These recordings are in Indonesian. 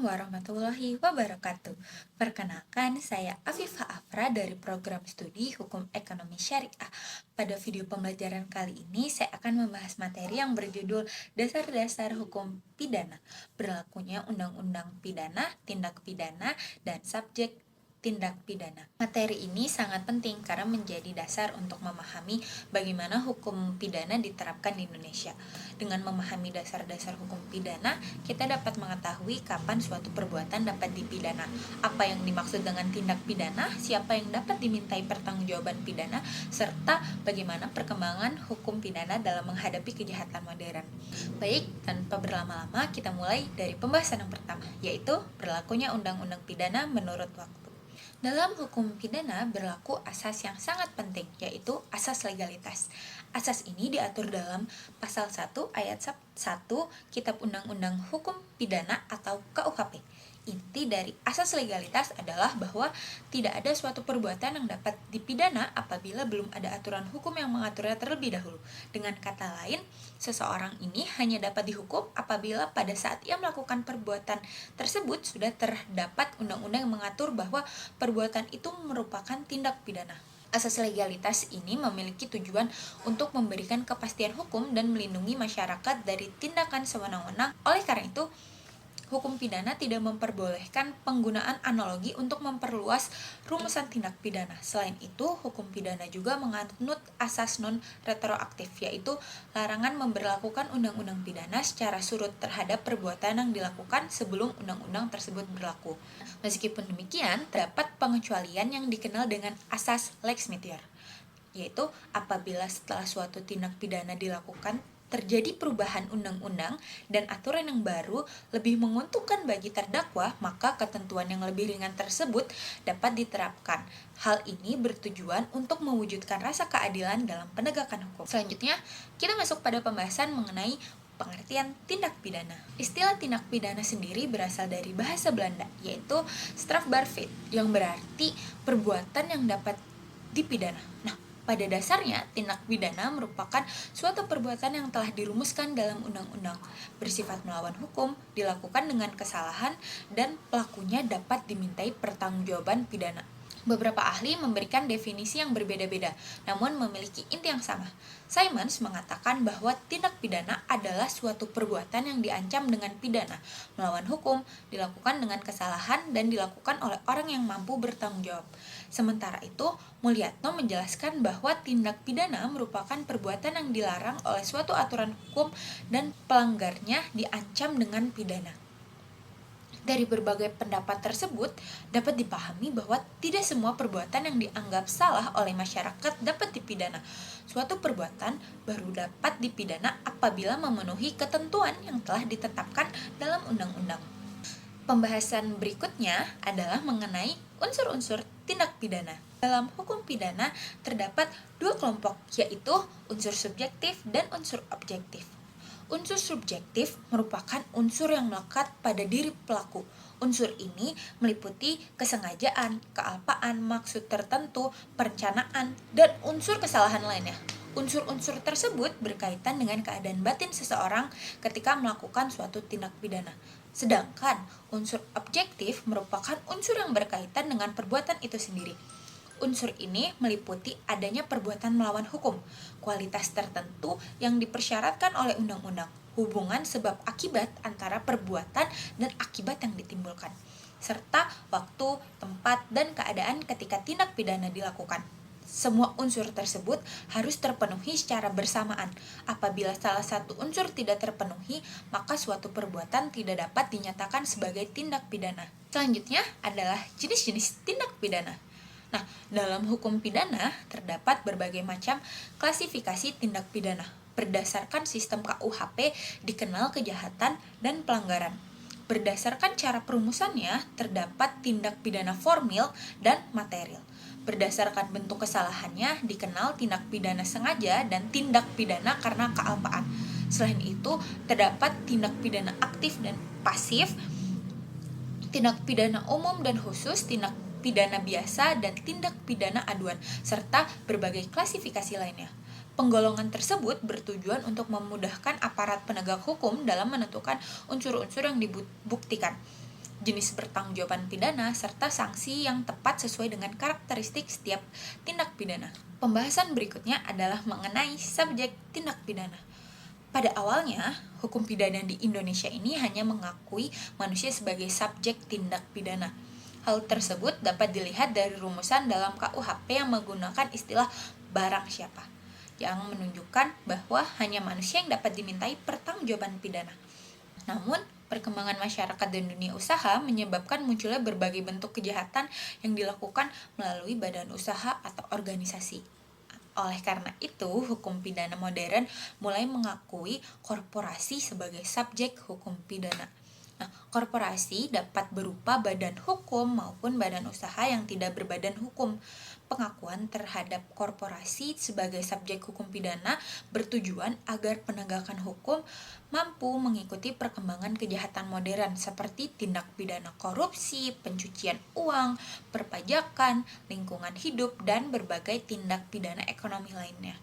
warahmatullahi wabarakatuh. Perkenalkan, saya Afifah Afra dari program studi Hukum Ekonomi Syariah. Pada video pembelajaran kali ini, saya akan membahas materi yang berjudul Dasar-dasar Hukum Pidana, berlakunya Undang-Undang Pidana, Tindak Pidana, dan Subjek tindak pidana. Materi ini sangat penting karena menjadi dasar untuk memahami bagaimana hukum pidana diterapkan di Indonesia. Dengan memahami dasar-dasar hukum pidana, kita dapat mengetahui kapan suatu perbuatan dapat dipidana, apa yang dimaksud dengan tindak pidana, siapa yang dapat dimintai pertanggungjawaban pidana, serta bagaimana perkembangan hukum pidana dalam menghadapi kejahatan modern. Baik, tanpa berlama-lama, kita mulai dari pembahasan yang pertama, yaitu berlakunya undang-undang pidana menurut waktu. Dalam hukum pidana berlaku asas yang sangat penting, yaitu asas legalitas. Asas ini diatur dalam pasal 1 ayat 1 Kitab Undang-Undang Hukum Pidana atau KUHP. Inti dari asas legalitas adalah bahwa tidak ada suatu perbuatan yang dapat dipidana apabila belum ada aturan hukum yang mengaturnya terlebih dahulu. Dengan kata lain, seseorang ini hanya dapat dihukum apabila pada saat ia melakukan perbuatan tersebut sudah terdapat undang-undang yang mengatur bahwa perbuatan itu merupakan tindak pidana. Asas legalitas ini memiliki tujuan untuk memberikan kepastian hukum dan melindungi masyarakat dari tindakan sewenang-wenang. Oleh karena itu, hukum pidana tidak memperbolehkan penggunaan analogi untuk memperluas rumusan tindak pidana. Selain itu, hukum pidana juga menganut asas non-retroaktif, yaitu larangan memberlakukan undang-undang pidana secara surut terhadap perbuatan yang dilakukan sebelum undang-undang tersebut berlaku. Meskipun demikian, terdapat pengecualian yang dikenal dengan asas lex metior, yaitu apabila setelah suatu tindak pidana dilakukan terjadi perubahan undang-undang dan aturan yang baru lebih menguntungkan bagi terdakwa, maka ketentuan yang lebih ringan tersebut dapat diterapkan. Hal ini bertujuan untuk mewujudkan rasa keadilan dalam penegakan hukum. Selanjutnya, kita masuk pada pembahasan mengenai pengertian tindak pidana. Istilah tindak pidana sendiri berasal dari bahasa Belanda, yaitu strafbaarheid, yang berarti perbuatan yang dapat dipidana. Nah, pada dasarnya, tindak pidana merupakan suatu perbuatan yang telah dirumuskan dalam undang-undang, bersifat melawan hukum, dilakukan dengan kesalahan, dan pelakunya dapat dimintai pertanggungjawaban pidana. Beberapa ahli memberikan definisi yang berbeda-beda, namun memiliki inti yang sama. Simons mengatakan bahwa tindak pidana adalah suatu perbuatan yang diancam dengan pidana, melawan hukum, dilakukan dengan kesalahan, dan dilakukan oleh orang yang mampu bertanggung jawab. Sementara itu, Mulyatno menjelaskan bahwa tindak pidana merupakan perbuatan yang dilarang oleh suatu aturan hukum dan pelanggarnya diancam dengan pidana. Dari berbagai pendapat tersebut, dapat dipahami bahwa tidak semua perbuatan yang dianggap salah oleh masyarakat dapat dipidana. Suatu perbuatan baru dapat dipidana apabila memenuhi ketentuan yang telah ditetapkan dalam undang-undang. Pembahasan berikutnya adalah mengenai unsur-unsur tindak pidana. Dalam hukum pidana terdapat dua kelompok, yaitu unsur subjektif dan unsur objektif. Unsur subjektif merupakan unsur yang melekat pada diri pelaku. Unsur ini meliputi kesengajaan, kealpaan, maksud tertentu, perencanaan, dan unsur kesalahan lainnya. Unsur-unsur tersebut berkaitan dengan keadaan batin seseorang ketika melakukan suatu tindak pidana. Sedangkan unsur objektif merupakan unsur yang berkaitan dengan perbuatan itu sendiri. Unsur ini meliputi adanya perbuatan melawan hukum, kualitas tertentu yang dipersyaratkan oleh undang-undang, hubungan sebab akibat antara perbuatan dan akibat yang ditimbulkan, serta waktu, tempat, dan keadaan ketika tindak pidana dilakukan. Semua unsur tersebut harus terpenuhi secara bersamaan. Apabila salah satu unsur tidak terpenuhi, maka suatu perbuatan tidak dapat dinyatakan sebagai tindak pidana. Selanjutnya adalah jenis-jenis tindak pidana. Nah, dalam hukum pidana terdapat berbagai macam klasifikasi tindak pidana. Berdasarkan sistem KUHP dikenal kejahatan dan pelanggaran. Berdasarkan cara perumusannya terdapat tindak pidana formil dan material. Berdasarkan bentuk kesalahannya dikenal tindak pidana sengaja dan tindak pidana karena kealpaan. Selain itu, terdapat tindak pidana aktif dan pasif, tindak pidana umum dan khusus, tindak pidana biasa, dan tindak pidana aduan, serta berbagai klasifikasi lainnya. Penggolongan tersebut bertujuan untuk memudahkan aparat penegak hukum dalam menentukan unsur-unsur yang dibuktikan. jenis pertanggungjawaban pidana, serta sanksi yang tepat sesuai dengan karakteristik setiap tindak pidana. Pembahasan berikutnya adalah mengenai subjek tindak pidana. Pada awalnya, hukum pidana di Indonesia ini hanya mengakui manusia sebagai subjek tindak pidana. Hal tersebut dapat dilihat dari rumusan dalam KUHP yang menggunakan istilah barang siapa, yang menunjukkan bahwa hanya manusia yang dapat dimintai pertanggungjawaban pidana. Namun, perkembangan masyarakat dan dunia usaha menyebabkan munculnya berbagai bentuk kejahatan yang dilakukan melalui badan usaha atau organisasi. Oleh karena itu, hukum pidana modern mulai mengakui korporasi sebagai subjek hukum pidana. Nah, korporasi dapat berupa badan hukum maupun badan usaha yang tidak berbadan hukum. Pengakuan terhadap korporasi sebagai subjek hukum pidana bertujuan agar penegakan hukum mampu mengikuti perkembangan kejahatan modern seperti tindak pidana korupsi, pencucian uang, perpajakan, lingkungan hidup, dan berbagai tindak pidana ekonomi lainnya.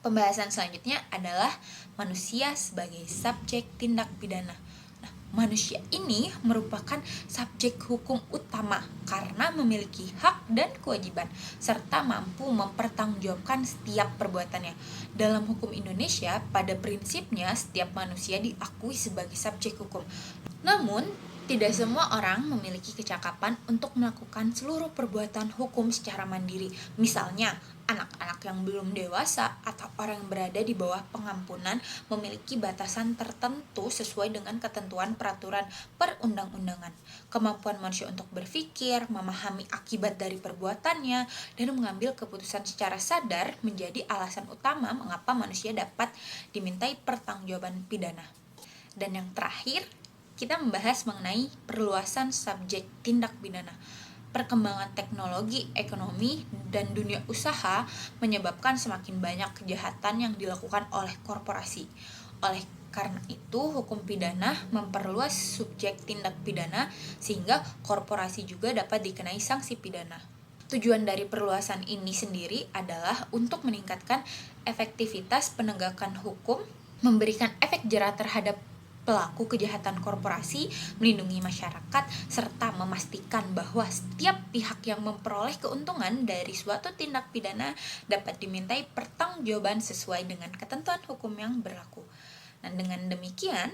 Pembahasan selanjutnya adalah manusia sebagai subjek tindak pidana. Manusia ini merupakan subjek hukum utama karena memiliki hak dan kewajiban serta mampu mempertanggungjawabkan setiap perbuatannya. Dalam hukum Indonesia, pada prinsipnya setiap manusia diakui sebagai subjek hukum. Namun, tidak semua orang memiliki kecakapan untuk melakukan seluruh perbuatan hukum secara mandiri. Misalnya, anak-anak yang belum dewasa atau orang yang berada di bawah pengampunan memiliki batasan tertentu sesuai dengan ketentuan peraturan perundang-undangan. Kemampuan manusia untuk berpikir, memahami akibat dari perbuatannya, dan mengambil keputusan secara sadar menjadi alasan utama mengapa manusia dapat dimintai pertanggungjawaban pidana. Dan yang terakhir, kita membahas mengenai perluasan subjek tindak pidana. Perkembangan teknologi, ekonomi, dan dunia usaha menyebabkan semakin banyak kejahatan yang dilakukan oleh korporasi. Oleh karena itu, hukum pidana memperluas subjek tindak pidana sehingga korporasi juga dapat dikenai sanksi pidana. Tujuan dari perluasan ini sendiri adalah untuk meningkatkan efektivitas penegakan hukum, memberikan efek jera terhadap pelaku kejahatan korporasi, melindungi masyarakat, serta memastikan bahwa setiap pihak yang memperoleh keuntungan dari suatu tindak pidana dapat dimintai pertanggungjawaban sesuai dengan ketentuan hukum yang berlaku. Nah, dengan demikian,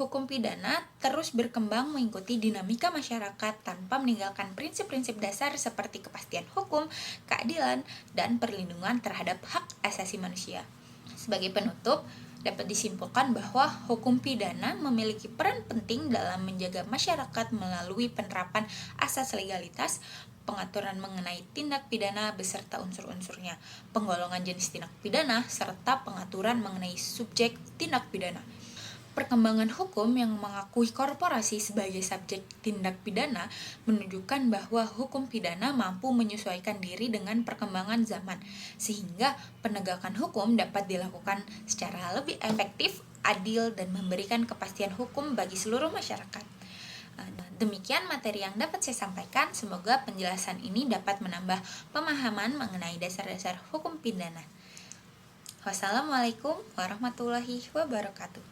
hukum pidana terus berkembang mengikuti dinamika masyarakat tanpa meninggalkan prinsip-prinsip dasar seperti kepastian hukum, keadilan, dan perlindungan terhadap hak asasi manusia. Sebagai penutup, dapat disimpulkan bahwa hukum pidana memiliki peran penting dalam menjaga masyarakat melalui penerapan asas legalitas, pengaturan mengenai tindak pidana beserta unsur-unsurnya, penggolongan jenis tindak pidana, serta pengaturan mengenai subjek tindak pidana. Perkembangan hukum yang mengakui korporasi sebagai subjek tindak pidana menunjukkan bahwa hukum pidana mampu menyesuaikan diri dengan perkembangan zaman, sehingga penegakan hukum dapat dilakukan secara lebih efektif, adil, dan memberikan kepastian hukum bagi seluruh masyarakat. Demikian materi yang dapat saya sampaikan. Semoga penjelasan ini dapat menambah pemahaman mengenai dasar-dasar hukum pidana. Wassalamualaikum warahmatullahi wabarakatuh.